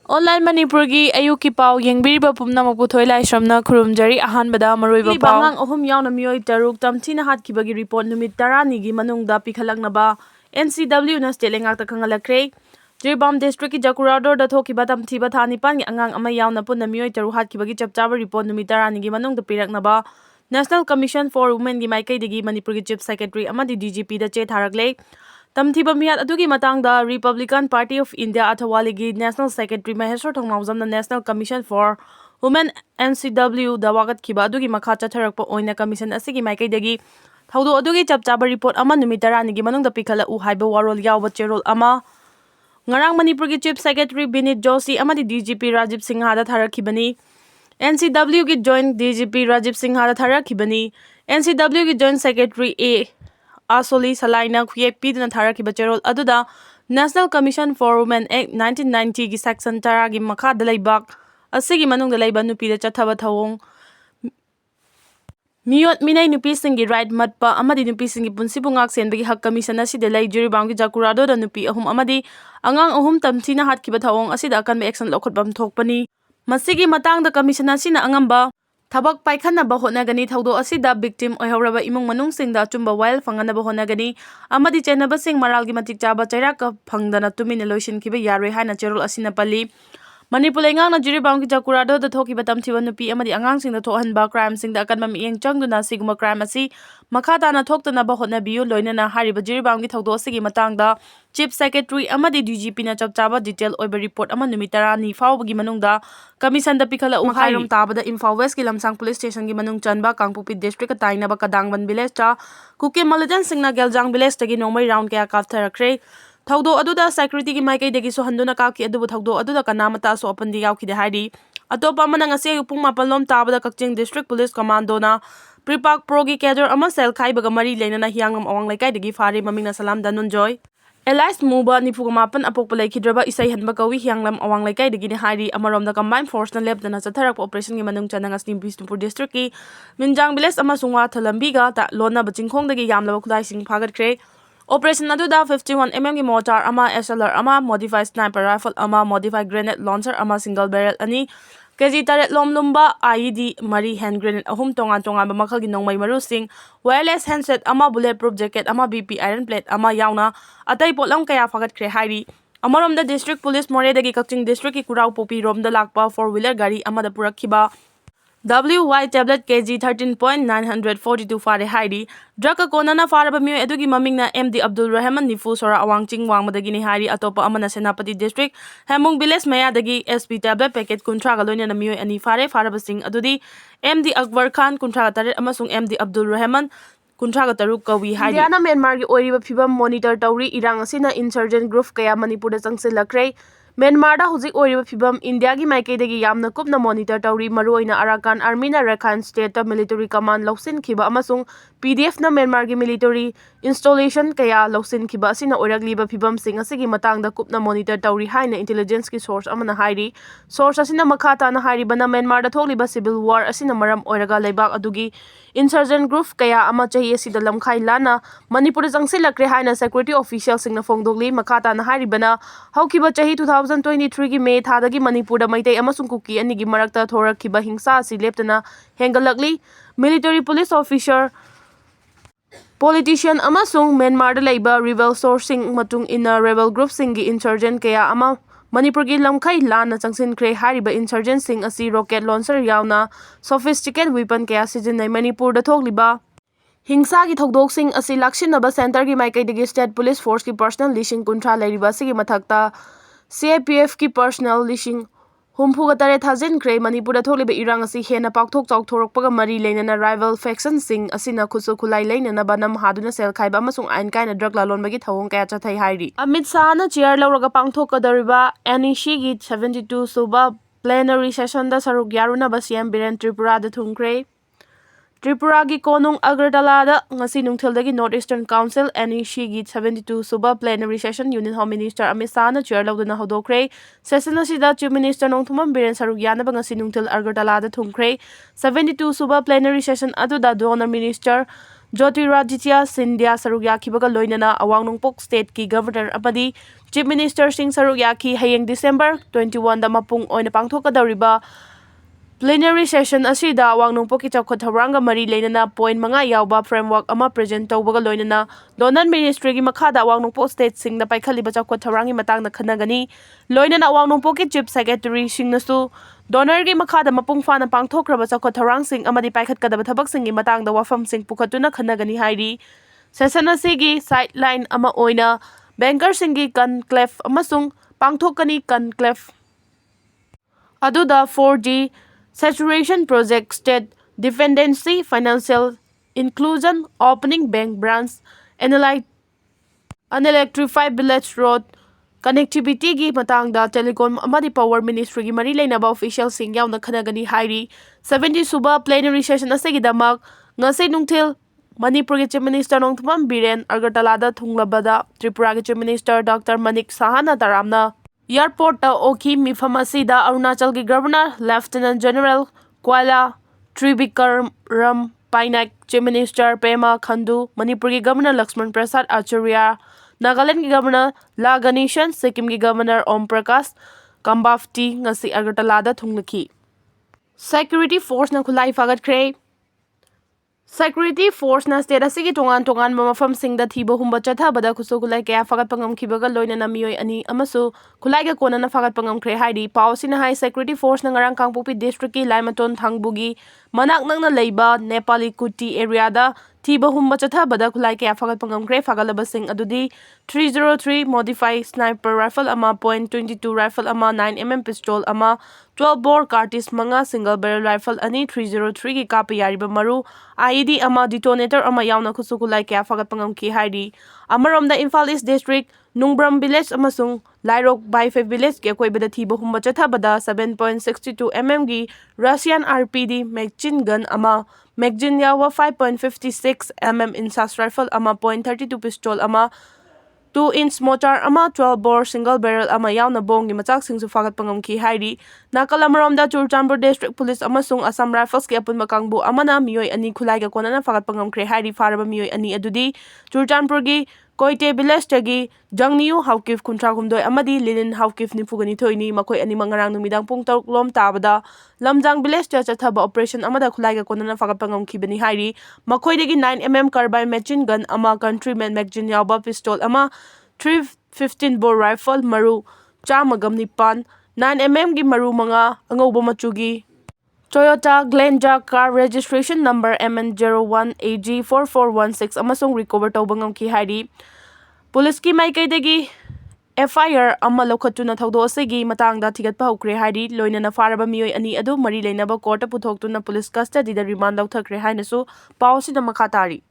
Online Manipuri ayuki pau yengbiriba pumnamok puthoi laisramna khurumjari ahanbada maroiba pau bangang ahum yauna mioi taruk tamthina hatkibagi report numit 10 gi manungda pikhalaknaba NCW na state lengak ta khangalakre Jirbam district ki Jakurador da thokiba tamthiba thani pan angang ama yauna punna mioi taru hatkibagi chapchaba report numit 10 gi manungda piraknaba National Commission for Women gi maikai digi Manipur ki Chief Secretary amadi DGP da che tharakle Tamthiba miyat adugi matangda Republican Party of India Athawaligi National Secretary Maheshwar Thongnawjam na National Commission for Women NCW da wagat khiba adugi makha chatharakpa oina commission asigi maikaidagi thaudo adugi chapchaba report ama numit 10 gi manungda pikhala u haiba warol yawba cherol ama ngarang Manipur ki Chief Secretary Binit Joshi amadi DGP Rajiv Singha da tharakhibani NCW ki Joint DGP Rajiv Singha da tharakhibani NCW ki Joint Secretary A Asoli Salaina khuyek piduna tharakiba cherol aduda National Commission for Women Act 1990 gi section 10 gi makha da leibak asigi manung da leiba nupi da chathaba thawong miyot minai nupi singi right matpa amadi nupi singi punsibu ngak senbagi hak commission aside lei Jiribam gi Jakurado da nupi ahum amadi angang ahum tamthina hatkiba thawong asida akan action lokhotbam thokpani masigi matang da commission asina angamba Thabak paikhanaba honagani thaudo asida victim oihoraba imung manungsingda chumba while fanganaba honagani amadi chenaba sing maralgi matik chaba chairaka phangdana tumina loisinkiba yaroi haina cherol asina pali Manipur lengang na Jiribam ki Jakurado da thokiba tamthiba nupi amadi angangsingda thohanba crime singda akanba mieng changduna siguma crime asi makhata na thoktanaba honabiyu loinana hariba Jiribam ki thaudo asigi matangda Chief Secretary amadi DGP na chapchaba detail oiba report ama numit 10 faubagi manungda commission da pikhala uhairom tabada Imphal West ki Lamsang Police Station gi manung chanba Kangpupi District ka tainaba Kadangban village ta Kuki Millitantsing Sijjanaduna village tagi nomai round kaya kaptharakre Thaudo aduda security ki maikai degi so handuna kapki adubu thaudo aduda kanamata so apandi yaukide haidi atopa amana ngasi upung mapalom tabada Kakching District Police Commando na Pripak Pro gi cadre ama sel khaibaga mari leinana hiangam awang laikai degi fari mamingna salam danunjoy Elias Hwba nipugamapan apokpa laikhidraba isai hanba kawi hianglam awang laikai degi ni haidi amaromda combined force na lebdana chatharak operation gi manung chanang asni Bisnupur District ki Minjang village ama sungwa thalambiga ta lona bachingkhong degi yamlaba khudai sing phagatkhre Operation aduda 51 mm ki mortar ama SLR ama modified sniper rifle ama modified grenade launcher ama single barrel ani kg taret lomlumba IED mari hand grenade ahum tongan makhal gi nongmai marusing wireless handset ama bulletproof jacket ama BP iron plate ama yauna atai potlam kaya fagat khre hairi amarom da district police more dagi Kakching district ki kurau popi rom da lakpa 4-wheeler gari ama da purakhiba WY tablet kg 13.942 fare hairi drug konana faraba miyo edugi mamingna MD Abdul Rahman Nifu Sora Awangching wangmadagi ni hairi atopa amana Senapati district Hemung village maya dagi SP tablet packet kuntra ga loina na miyo ani fare faraba sing adudi MD Akbar Khan kuntra ga tare amasung MD Abdul Rahman kuntra ga taruk kawi hairi Indiana Myanmar gi oiriba phibam monitor tawri irang asina insurgent group kaya Manipur da changsilakre Myanmar da huzik oiriba phibam India gi maikaidagi yamna kupna monitor tawri maruoina Arakan Army na Rakhine State ta military command lausin khiba amasung PDF na Myanmar gi military installation kaya lausin khiba asina oiragliba phibam sing asigi matangda kupna monitor tawri haina intelligence ki source amana hairi source asina makhata na hairi bana Myanmar da tholiba civil war asina maram oiraga leibak adugi insurgent group kaya ama chahi asida lamkhai lana Manipur jangsilakre haina security official singna fongdogli makhata na hairi bana haukiba chahi 2023 ki May thadagi Manipur da maitai amasung Kuki anigi marakta thorakhiba hingsa asi leptana hengalakli military police officer politician amasung Myanmar da leiba rebel sourcing matung ina rebel group singi insurgent kaya ama Manipur gi lamkhai lana changsinkhre hariba insurgent sing asi rocket launcher yauna sophisticated weapon kaya sijinai Manipur da thokliba Hingsa ki thokdok sing asi laksinaba center ki maikai digi state police force ki personal lising kuntra leiriba sigi mathakta CIPF ki personal lising humpuga tare thajin kre Manipur da tholiba irang asi hena pakthok chawthorokpaga mari leinana rival faction sing asina khusu khulai leinana banam haduna sel khaiba amasung ain kaina drug lalon bagi thawong kaya chathai hairi Amit Shah na chair lawraga pangthokadariba NEC gi 72 suba plenary session da saruk yaruna ba CM Biren Tripura da thungkre Tripura gi konung Agartala da ngasi nungthildagi North Eastern Council NEC gi 72 suba plenary session Union Home Minister Amit Shah na chair lawduna hodokre session asida Chief Minister Nongthumam Biren Saruk Yanaba ngasi nungthil Agartala da thungkre 72 suba plenary session aduda Donor Minister ꯖ꯭ꯌꯣꯇꯤꯔꯥꯗꯤꯇ꯭ꯌ ꯁꯤꯟꯙ꯭ꯌꯥ ꯁꯔꯨꯛ ꯌꯥꯈꯤꯕꯒ ꯂꯣꯏꯅꯅ ꯑꯋꯥꯡ ꯅꯣꯡꯄꯣꯛ ꯁ꯭ꯇꯦꯠꯀꯤ governor ꯑꯃꯗꯤ chief ꯃꯤꯅꯤꯁꯇꯔꯁꯤꯡ ꯁꯔꯨꯛ ꯌꯥꯈꯤ꯫ ꯍꯌꯦꯡ December 21ꯗ ꯃꯄꯨꯡ ꯑꯣꯏꯅ ꯄꯥꯡꯊꯣꯛꯀꯗꯧꯔꯤꯕ ꯄ꯭ꯂꯦꯅꯔꯤ ꯁꯦꯁꯟ ꯑꯁꯤꯗ ꯑꯋꯥꯡ ꯅꯣꯡꯄꯣꯛꯀꯤ ꯆꯥꯎꯈꯠ ꯊꯧꯔꯥꯡꯒ ꯃꯔꯤ ꯂꯩꯅꯅ ꯄꯣꯏꯟꯠ 5 ꯌꯥꯎꯕ ꯐ꯭ꯔꯦꯝꯋꯥꯔꯛ ꯑꯃ ꯄ꯭ꯔꯖꯦꯟꯠ ꯇꯧꯕꯒ ꯂꯣꯏꯅꯅ ꯗꯣꯅꯔ ꯃꯤꯅꯤꯁꯇ꯭ꯔꯤꯒꯤ ꯃꯈꯥꯗ ꯑꯋꯥꯡ ꯅꯣꯡꯄꯣꯛ ꯁ꯭ꯇꯦꯠꯁꯤꯡꯗ ꯄꯥꯏꯈꯠꯂꯤꯕ ꯆꯥꯎꯈꯠ ꯊꯧꯔꯥꯡꯒꯤ ꯃꯇꯥꯡꯗ ꯈꯟꯅꯒꯅꯤ꯫ ꯂꯣꯏꯅꯅ ꯑꯋꯥꯡ ꯅꯣꯡꯄꯣꯛꯀꯤ ꯆꯤꯐ ꯁꯦꯀ꯭ꯔꯦꯇꯔꯤꯁꯤꯡꯅꯁꯨ ꯗꯣꯅꯔꯒꯤ ꯃꯈꯥꯗ ꯃꯄꯨꯡ ꯐꯥꯅ ꯄꯥꯡꯊꯣꯛꯈ꯭ꯔꯕ ꯆꯥꯎꯈꯠ ꯊꯧꯔꯥꯡꯁꯤꯡ ꯑꯃꯗꯤ ꯄꯥꯏꯈꯠꯀꯗꯕ ꯊꯕꯛꯁꯤꯡꯒꯤ ꯃꯇꯥꯡꯗ ꯋꯥꯐꯝꯁꯤꯡ ꯄꯨꯈꯠꯇꯨꯅ ꯈꯟꯅꯒꯅꯤ ꯍꯥꯏꯔꯤ꯫ ꯁꯦꯁꯟ ꯑꯁꯤꯒꯤ ꯁꯥꯏꯗꯂꯥꯏꯟ ꯑꯃ ꯑꯣꯏꯅ ꯕꯦꯡꯀꯔꯁꯤꯡꯒꯤ ꯀꯟꯀ꯭ꯂꯦꯚ ꯑꯃꯁꯨꯡ ꯄꯥꯡꯊꯣꯛꯀꯅꯤ꯫ ꯀꯟꯀ꯭ꯂꯦꯚ ꯑꯗꯨꯗ 4G Saturation Project, State Dependency, Financial Inclusion, Opening Bank Branch, Unelectrified Village Road Connectivityꯒꯤ ꯃꯇꯥꯡꯗ ꯇꯦꯂꯤꯀꯣꯝ ꯑꯃꯗꯤ ꯄꯥꯋꯔ ꯃꯤꯅꯤꯁꯇ꯭ꯔꯤꯒꯤ ꯃꯔꯤ ꯂꯩꯅꯕ ꯑꯣꯐꯤꯁꯤꯌꯦꯜꯁꯤꯡ ꯌꯥꯎꯅ ꯈꯟꯅꯒꯅꯤ ꯍꯥꯏꯔꯤ꯫ 70ꯁꯨꯕ ꯄ꯭ꯂꯦꯅꯔꯤ ꯁꯦꯁꯟ ꯑꯁꯤꯒꯤꯗꯃꯛ ꯉꯁꯤ ꯅꯨꯡꯊꯤꯜ ꯃꯅꯤꯄꯨꯔꯒꯤ ꯆꯤꯐ ꯃꯤꯅꯤꯁꯇꯔ ꯅꯣꯡꯊꯣꯝꯕꯝ ꯕꯤꯔꯦꯟ ꯑꯒꯔꯇꯂꯥꯗ ꯊꯨꯡꯂꯕꯗ ꯇ꯭ꯔꯤꯄꯨꯔꯥꯒꯤ ꯆꯤꯐ ꯃꯤꯅꯤꯁꯇꯔ ꯗꯥꯛꯇꯔ ꯃꯅꯤꯛ ꯁꯥꯍꯥꯅ ꯇꯔꯥꯝꯅ ꯏꯌꯥꯔꯄꯣꯔꯠꯇ ꯑꯣꯛꯈꯤ꯫ ꯃꯤꯐꯝ ꯑꯁꯤꯗ ꯑꯔꯨꯅꯥꯆꯜꯒꯤ governor lieutenant general Kaiwalya Trivikram Parnaik, chief minister Pema Khandu, ꯃꯅꯤꯄꯨꯔꯒꯤ ꯒꯚꯔꯅꯔ ꯂꯛꯁꯃꯟ ꯄ꯭ꯔꯁꯥꯗ ꯑꯥꯆꯥꯔꯌ, ꯅꯥꯒꯥꯂꯦꯟꯗꯒꯤ ꯒꯚꯔꯅꯔ ꯂꯥ ꯒꯅꯦꯁꯟ, ꯁꯤꯛꯀꯤꯝꯒꯤ ꯒꯚꯔꯅꯔ ꯑꯣꯝ ꯄ꯭ꯔꯀꯥꯁ ꯀꯝꯕꯥꯐꯇꯤ ꯉꯁꯤ ꯑꯒꯔꯇꯂꯥꯗ ꯊꯨꯡꯂꯈꯤ꯫ ꯁꯦꯀ꯭ꯌꯨꯔꯤꯇꯤ ꯐꯣꯔꯁꯅ ꯈꯨꯠꯂꯥꯏ ꯐꯥꯒꯠꯈ꯭ꯔꯦ꯫ ꯁꯦꯀ꯭ꯌꯨꯔꯤꯇꯤ ꯐꯣꯔꯁꯅ ꯁ꯭ꯇꯦꯠ ꯑꯁꯤꯒꯤ ꯇꯣꯉꯥꯟ-ꯇꯣꯉꯥꯟꯕ ꯃꯐꯝꯁꯤꯡꯗ ꯊꯤꯕ ꯍꯨꯝꯕ ꯆꯠꯊꯕꯗ ꯈꯨꯠꯁꯨ ꯈꯨꯠꯂꯥꯏ ꯀꯌꯥ ꯐꯥꯒꯠꯄ ꯉꯝꯈꯤꯕꯒ ꯂꯣꯏꯅꯅ ꯃꯤꯑꯣꯏ 2 ꯑꯃꯁꯨ ꯈꯨꯠꯂꯥꯏꯒ ꯀꯣꯟꯅꯅ ꯐꯥꯒꯠꯄ ꯉꯝꯈ꯭ꯔꯦ ꯍꯥꯏꯔꯤ꯫ ꯄꯥꯎ ꯑꯁꯤꯅ ꯍꯥꯏ ꯁꯦꯀ꯭ꯌꯨꯔꯤꯇꯤ ꯐꯣꯔꯁꯅ ꯉꯔꯥꯡ ꯀꯥꯡꯄꯣꯛꯄꯤ ꯗꯤꯁꯇ꯭ꯔꯤꯛꯀꯤ ꯂꯥꯏꯃꯊꯣꯟ ꯊꯥꯡꯕꯨꯒꯤ ꯃꯅꯥꯛ ꯅꯛꯅ ꯂꯩꯕ ꯅꯦꯄꯥꯂꯤ ꯀꯨꯇꯤ ꯑꯦꯔꯤꯌꯥꯗ ꯊꯤꯕ ꯍꯨꯝꯕ ꯆꯠꯊꯕꯗ ꯈꯨꯠꯂꯥꯏ ꯀꯌꯥ ꯐꯥꯒꯠꯄ ꯉꯝꯈ꯭ꯔꯦ꯫ ꯐꯥꯒꯠꯂꯕꯁꯤꯡ ꯑꯗꯨꯗꯤ 303 ꯃꯣꯗꯤꯐꯥꯏ ꯁ꯭ꯅꯥꯏꯄꯔ ꯔꯥꯏꯐꯜ ꯑꯃ, .22 ꯔꯥꯏꯐꯜ ꯑꯃ, 9mm ꯄꯤꯁꯇꯣꯜ ꯑꯃ, 12 ꯕꯣꯔ ꯀꯥꯔꯇꯤꯖ 5, ꯁꯤꯡꯒꯜ ꯕꯦꯔꯦꯜ ꯔꯥꯏꯐꯜ 2, 303ꯒꯤ ꯀꯥꯞꯄ ꯌꯥꯔꯤꯕ ꯃꯔꯨ, IED ꯑꯃ, ꯗꯤꯇꯣꯅꯦꯇꯔ ꯑꯃ ꯌꯥꯎꯅ ꯈꯨꯠꯁꯨ ꯈꯨꯠꯂꯥꯏ ꯀꯌꯥ ꯐꯥꯒꯠꯄ ꯉꯝꯈꯤ ꯍꯥꯏꯔꯤ꯫ ꯑꯃꯔꯣꯝꯗ ꯏꯝꯐꯥꯜ ꯏꯁ ꯗꯤꯁꯇ꯭ꯔꯤꯛ, ꯅꯨꯡꯕ꯭ꯔꯝ ꯚꯤꯂꯦꯖ ꯑꯃꯁꯨꯡ ꯂꯥꯏꯔꯣꯛ ꯕꯥꯏꯐꯦ ꯚꯤꯂꯦꯖꯀꯤ ꯑꯀꯣꯏꯕꯗ ꯊꯤꯕ ꯍꯨꯝꯕ ꯆꯠꯊꯕꯗ 7.62mm ꯒꯤ ꯔꯁꯤꯌꯥꯟ RPD ꯃꯦꯒꯖꯤꯟ ꯒꯟ ꯑꯃ, ꯃꯦꯒꯖꯤꯟ ꯌꯥꯎꯕ 5.56mm ꯏꯟꯁꯥꯁ ꯔꯥꯏꯐꯜ ꯑꯃ, .32 ꯄꯤꯁꯇꯣꯜ ꯑꯃ, 2-inch ꯃꯣꯔꯇꯥꯔ ꯑꯃ, 12 ꯕꯣꯔ ꯁꯤꯡꯒꯜ ꯕꯦꯔꯦꯜ ꯑꯃ ꯌꯥꯎꯅ ꯕꯣꯝꯒꯤ ꯃꯆꯥꯛꯁꯤꯡꯁꯨ ꯐꯥꯒꯠꯄ ꯉꯝꯈꯤ ꯍꯥꯏꯔꯤ꯫ ꯅꯥꯀꯜ ꯑꯃꯔꯣꯝꯗ ꯆꯨꯔꯆꯥꯟꯄꯨꯔ ꯗꯤꯁꯇ꯭ꯔꯤꯛ ꯄꯨꯂꯤꯁ ꯑꯃꯁꯨꯡ ꯑꯁꯥꯝ ꯔꯥꯏꯐꯜꯁꯀꯤ ꯑꯄꯨꯟꯕ ꯀꯥꯡꯕꯨ ꯑꯃꯅ ꯃꯤꯑꯣꯏ 2 ꯈꯨꯠꯂꯥꯏꯒ ꯀꯣꯟꯅꯅ ꯐꯥꯒꯠꯄ ꯉꯝꯈ꯭ꯔꯦ ꯍꯥꯏꯔꯤ꯫ ꯐꯥꯔꯕ ꯃꯤꯑꯣꯏ 2 ꯑꯗꯨꯗꯤ ꯆꯨꯔꯆꯥꯟꯄꯨꯔꯒꯤ ꯀꯣꯏꯇꯦ ꯚꯤꯂꯦꯖꯇꯒꯤ ꯖꯪꯅꯤꯌꯨ ꯍꯥꯎꯀꯤꯞ 38 ꯑꯃꯗꯤ ꯂꯤꯂꯤꯟ ꯍꯥꯎꯀꯤꯞ 92ꯅꯤ꯫ ꯃꯈꯣꯏ ꯑꯅꯤꯃꯛ ꯉꯔꯥꯡ ꯅꯨꯃꯤꯗꯥꯡ ꯄꯨꯡ 6 ꯂꯣꯝ ꯇꯥꯕꯗ ꯂꯝꯖꯥꯡ ꯚꯤꯂꯦꯖꯇ ꯆꯠꯊꯕ ꯑꯣꯄꯔꯦꯁꯟ ꯑꯃꯗ ꯈꯨꯠꯂꯥꯏꯒ ꯀꯣꯟꯅꯅ ꯐꯥꯒꯠꯄ ꯉꯝꯈꯤꯕꯅꯤ ꯍꯥꯏꯔꯤ꯫ ꯃꯈꯣꯏꯗꯒꯤ 9mm ꯀꯥꯔꯕꯥꯏꯟ ꯃꯦꯆꯤꯟ ꯒꯟ ꯑꯃ, ꯀꯟꯇ꯭ꯔꯤꯃꯦꯟ ꯃꯦꯒꯖꯤꯟ ꯌꯥꯎꯕ ꯄꯤꯁꯇꯣꯜ ꯑꯃ, 315 ꯕꯣꯔ ꯔꯥꯏꯐꯜ, ꯃꯔꯨ 119, 9mm ꯒꯤ ꯃꯔꯨ 5, ꯑꯉꯧꯕ ꯃꯆꯨꯒꯤ Toyota Glanza car registration number MN01AG4416 ꯑꯃꯁꯨꯡ ꯔꯤꯀꯣꯚꯔ ꯇꯧꯕ ꯉꯝꯈꯤ ꯍꯥꯏꯔꯤ꯫ ꯄꯨꯂꯤꯁꯀꯤ ꯃꯥꯏꯀꯩꯗꯒꯤ FIR ꯑꯃ ꯂꯧꯈꯠꯇꯨꯅ ꯊꯧꯗꯣꯛ ꯑꯁꯤꯒꯤ ꯃꯇꯥꯡꯗ ꯊꯤꯒꯠꯄ ꯍꯧꯈ꯭ꯔꯦ ꯍꯥꯏꯔꯤ꯫ ꯂꯣꯏꯅꯅ ꯐꯥꯔꯕ ꯃꯤꯑꯣꯏ 2 ꯑꯗꯨ ꯃꯔꯤ ꯂꯩꯅꯕ ꯀꯣꯔꯠꯇ ꯄꯨꯊꯣꯛꯇꯨꯅ ꯄꯨꯂꯤꯁ ꯀꯁꯇꯗꯤꯗ ꯔꯤꯃꯥꯟꯗ ꯂꯧꯊꯈ꯭ꯔꯦ ꯍꯥꯏꯅꯁꯨ ꯄꯥꯎ ꯑꯁꯤꯗ ꯃꯈꯥ ꯇꯥꯔꯤ꯫